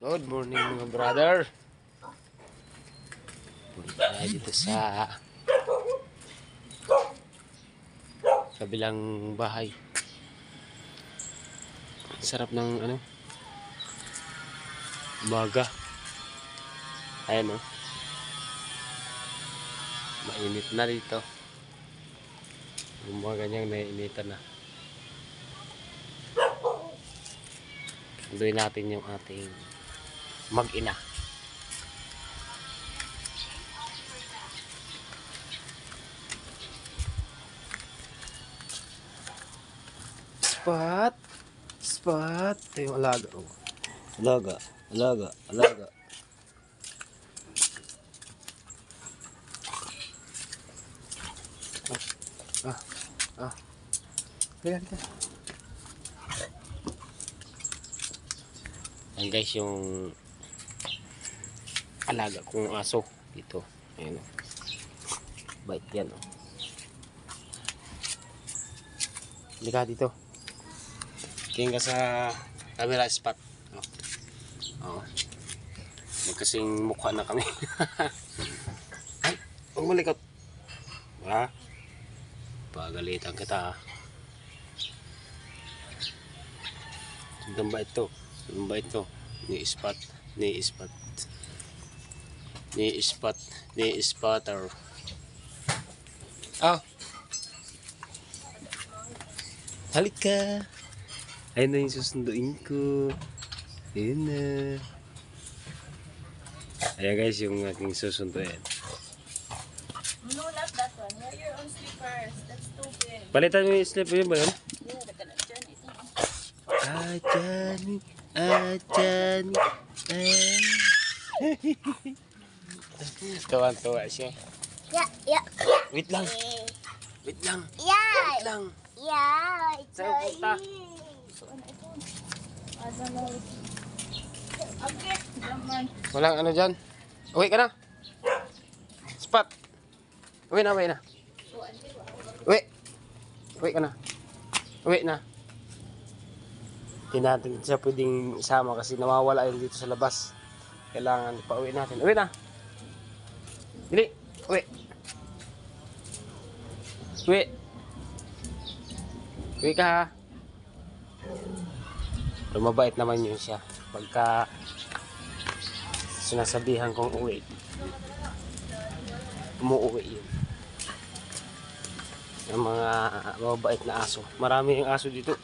Good morning mga brother. Punta tayo dito sa kabilang bahay. Sarap ng umaga. Ayan o. Mainit na dito. Yung mga ganyang naiinitan na. Sunduin natin yung ating mag-ina. Spot. Spot. Ito yung alaga. Oh. Alaga. Alaga. Alaga. Halika. Yan guys, yung alaga kong aso dito. Ayan o. Bait yan o. Halika dito. Tingin ka sa camera spot. Oo. Magkasing mukha na kami. Ay, huwag malikot. Ha? Pagalitan kita ha. Sundang ba ito? Sundang ba ito? Ni-spot. Ni-spot. Ni-spot. Ni-spotter. Oh! Halika! Ayun na yung susunduin ko. Ayun na. Ayan guys, yung aking susunduin. No, not that one. Wear your own slippers. That's too big. Palitan mo yung slipper yun ba yun? Yeah, nagkanak dyan. Ito. Johnny. Johnny. Tuwan-tuwa siya. Yeah. Wait lang. Wait lang. Yeah. Wait lang. Yeah. Saan punta? So, ano ito? Asa mo? Okay. Naman. Walang ano dyan. Uwi ka na. Spot. Uwi na, uwi na. Uwi. Uwi ka na. Uwi na. Hindi natin siya pwedeng isama kasi nawawala yun dito sa labas. Kailangan pa-uwi natin. Uwi na. Dili. Uwi. Uwi. Uwi ka ha. Pero mabait naman yun siya. Pagka sinasabihan kong uwi, umuwi yun. Yung mga mabait na aso. Marami yung aso dito.